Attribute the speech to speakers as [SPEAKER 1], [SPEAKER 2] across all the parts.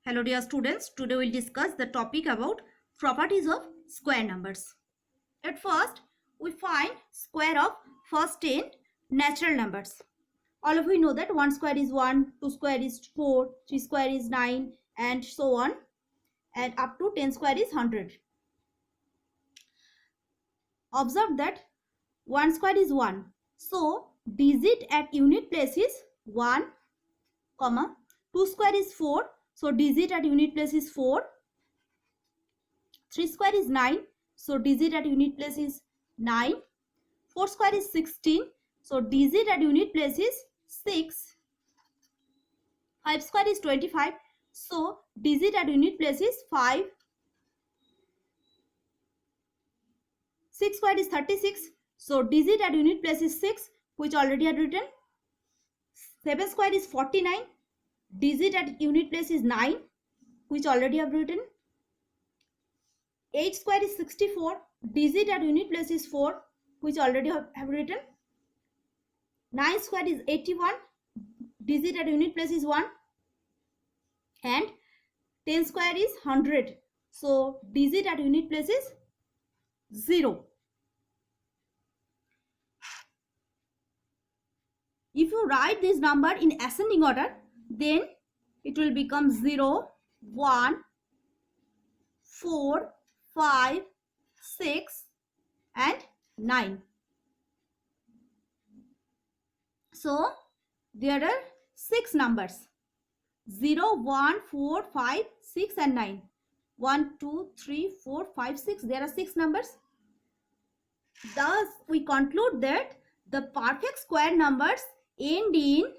[SPEAKER 1] Hello dear students, today we'll discuss the topic about properties of square numbers. At first, we find square of first 10 natural numbers. All of you know that 1 square is 1, 2 square is 4, 3 square is 9 and so on, and up to 10 square is 100. Observe that 1 square is 1. So, digit at unit place is 1, 2 square is 4. So, digit at unit place is 4. 3 square is 9. So, digit at unit place is 9. 4 square is 16. So, digit at unit place is 6. 5 square is 25. So, digit at unit place is 5. 6 square is 36. So, digit at unit place is 6, which already had written. 7 square is 49. Digit at unit place is 9, which already have written. 8 square is 64. Digit at unit place is 4, which already have written. 9 square is 81. Digit at unit place is 1. And 10 square is 100. So, digit at unit place is 0. If you write this number in ascending order, then it will become 0, 1, 4, 5, 6 and 9. So, there are 6 numbers. 0, 1, 4, 5, 6 and 9. 1, 2, 3, 4, 5, 6. There are 6 numbers. Thus, we conclude that the perfect square numbers end in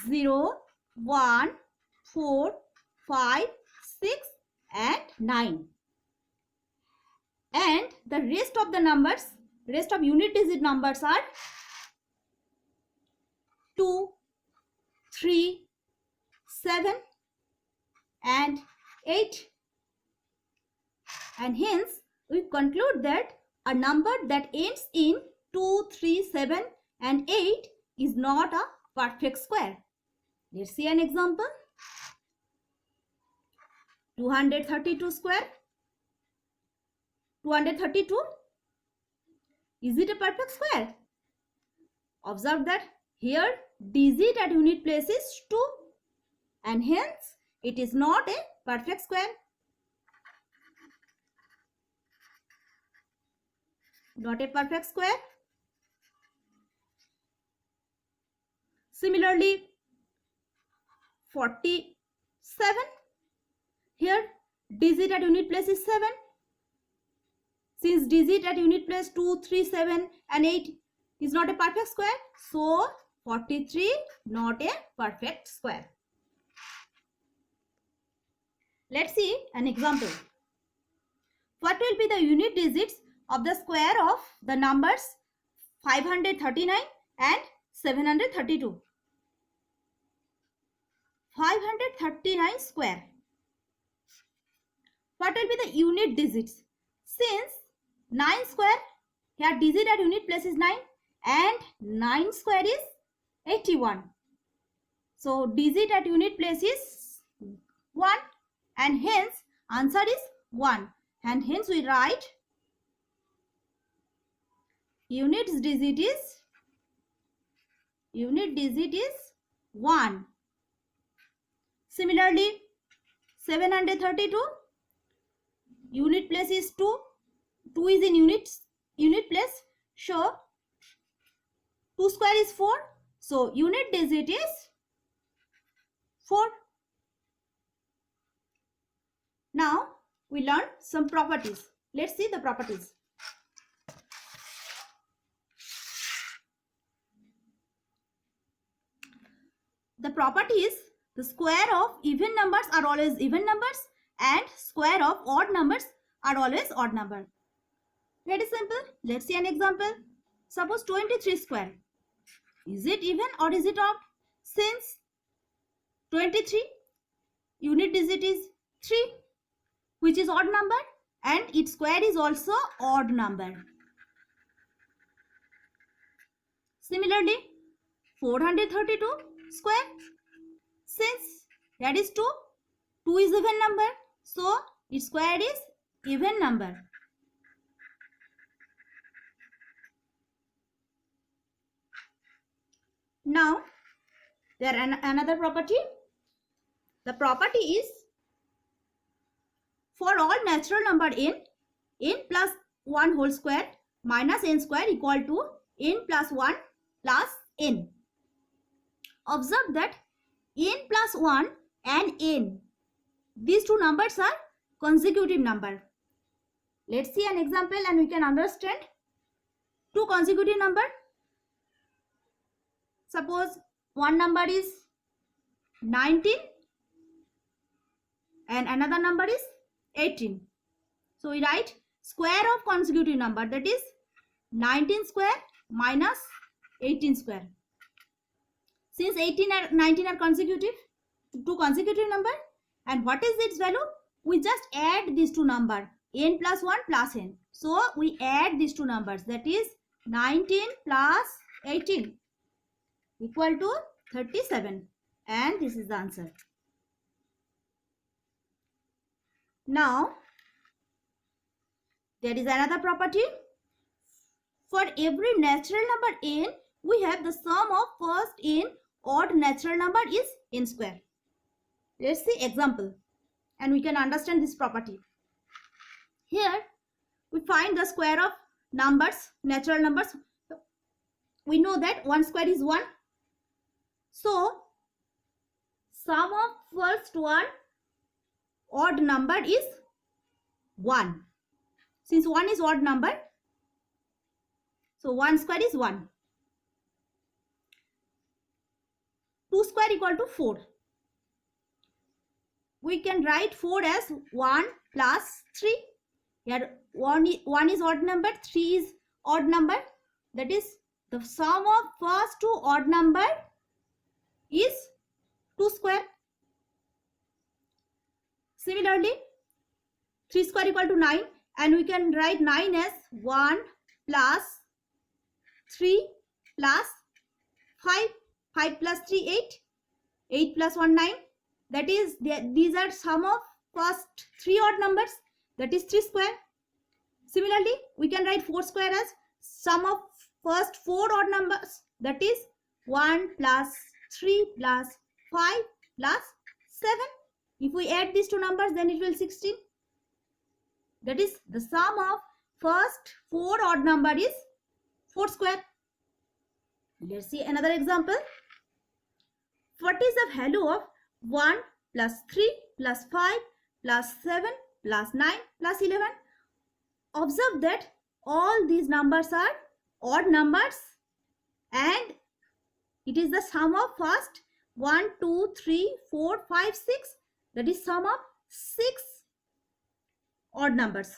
[SPEAKER 1] 0, 1, 4, 5, 6 and 9. And the rest of the numbers, rest of unit digit numbers are 2, 3, 7 and 8. And hence, we conclude that a number that ends in 2, 3, 7 and 8 is not a perfect square. Let's see an example. 232 square. 232. Is it a perfect square? Observe that here digit at unit place is 2 and hence it is not a perfect square. Not a perfect square. Similarly, 47. Here digit at unit place is 7. Since digit at unit place 2, 3, 7 and 8 is not a perfect square, so 43 not a perfect square. Let's see an example. What will be the unit digits of the square of the numbers 539 and 732? 539 square. What will be the unit digits? Since 9 square, here digit at unit place is 9 and 9 square is 81. So, digit at unit place is 1 and hence answer is 1. And hence we write unit digit is 1. Similarly, 732, unit place is 2. 2 is in unit place. So, 2 square is 4. So, unit digit is 4. Now, we learn some properties. Let's see the properties. The property is the square of even numbers are always even numbers and square of odd numbers are always odd number. Very simple. Let's see an example. Suppose 23 square. Is it even or is it odd? Since 23 unit digit is 3, which is odd number, and its square is also odd number. Similarly, 432 square. Since that is 2, 2 is even number, so its square is even number. Now there another property. The property is for all natural number n plus 1 whole square minus n square equal to n plus 1 plus n. Observe that n plus 1 and n, these two numbers are consecutive number. Let's see an example and we can understand. Two consecutive number. Suppose one number is 19 and another number is 18. So we write square of consecutive number, that is 19 square minus 18 square. Since 18 and 19 are consecutive, two consecutive number, and what is its value? We just add these two numbers, n plus 1 plus n. So we add these two numbers, that is 19 plus 18 equal to 37, and this is the answer. Now there is another property. For every natural number n, we have the sum of first n odd natural number is n square. Let's see example and we can understand this property. Here we find the square of numbers, natural numbers. We know that 1 square is 1. So sum of first one odd number is 1. Since 1 is odd number, so 1 square is 1. 2 square equal to 4. We can write 4 as 1 plus 3. Here 1 is odd number, 3 is odd number. That is the sum of first two odd number is 2 square. Similarly, 3 square equal to 9, and we can write 9 as 1 plus 3 plus 5. 5 plus 3, 8. 8 plus 1, 9. That is, these are sum of first three odd numbers, that is 3 square. Similarly, we can write 4 square as sum of first 4 odd numbers, that is 1 plus 3 plus 5 plus 7. If we add these two numbers, then it will 16. That is, the sum of first 4 odd number is 4 square. Let's see another example. What is the value of 1 plus 3 plus 5 plus 7 plus 9 plus 11? Observe that all these numbers are odd numbers and it is the sum of first 1, 2, 3, 4, 5, 6. That is sum of 6 odd numbers.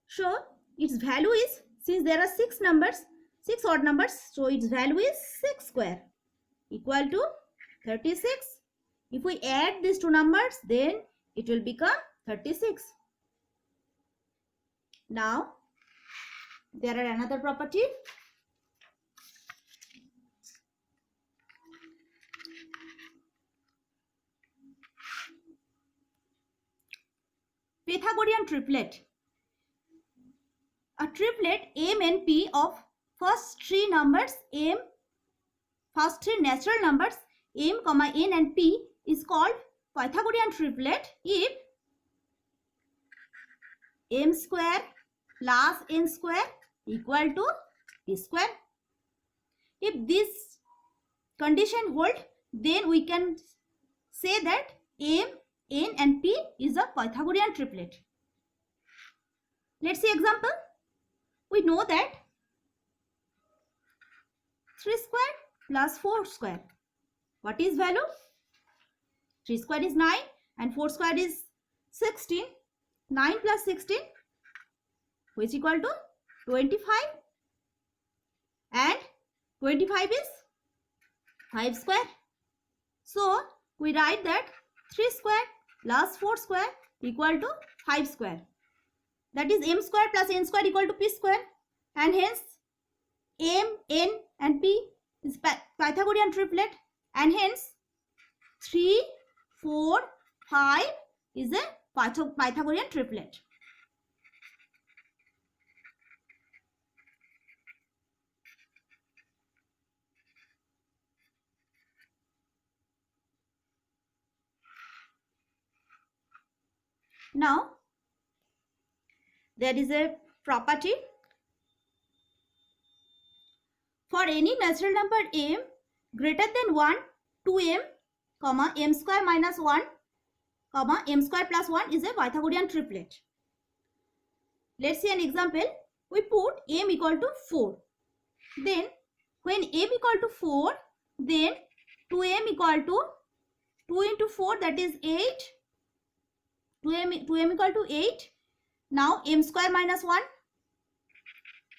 [SPEAKER 1] So its value is, since there are 6 numbers, 6 odd numbers, so its value is 6 square equal to 36. If we add these two numbers, then it will become 36. Now there are another property. Pythagorean triplet. A triplet m and p of first three numbers m, first three natural numbers m, n and p is called Pythagorean triplet if m square plus n square equal to p square. If this condition hold, then we can say that m, n and p is a Pythagorean triplet. Let's see example. We know that 3 square plus 4 square. What is value? 3 square is 9 and 4 square is 16. 9 plus 16, which equal to 25, and 25 is 5 square. So we write that 3 square plus 4 square equal to 5 square. That is m square plus n square equal to p square, and hence m, n and p is Pythagorean triplet, and hence 3, 4, 5 is a Pythagorean triplet. Now, there is a property. For any natural number m greater than 1, 2m, comma, m square minus 1, comma, m square plus 1 is a Pythagorean triplet. Let's see an example. We put m equal to 4. Then, when m equal to 4, then 2m equal to 2 into 4, that is 8. 2m equal to 8. Now, m square minus 1.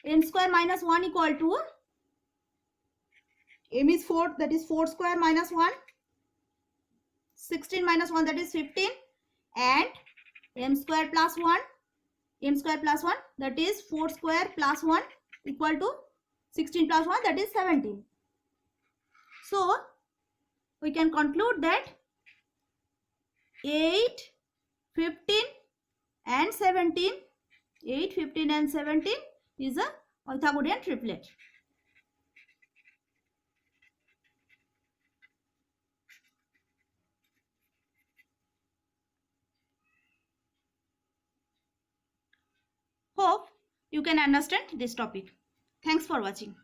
[SPEAKER 1] m square minus 1 equal to, m is 4, that is 4 square minus 1. 16 minus 1, that is 15. And m square plus 1. m square plus 1, that is 4 square plus 1 equal to 16 plus 1, that is 17. So, we can conclude that 8, 15 and 17, 8, 15 and 17 is a Pythagorean triplet. Hope you can understand this topic. Thanks for watching.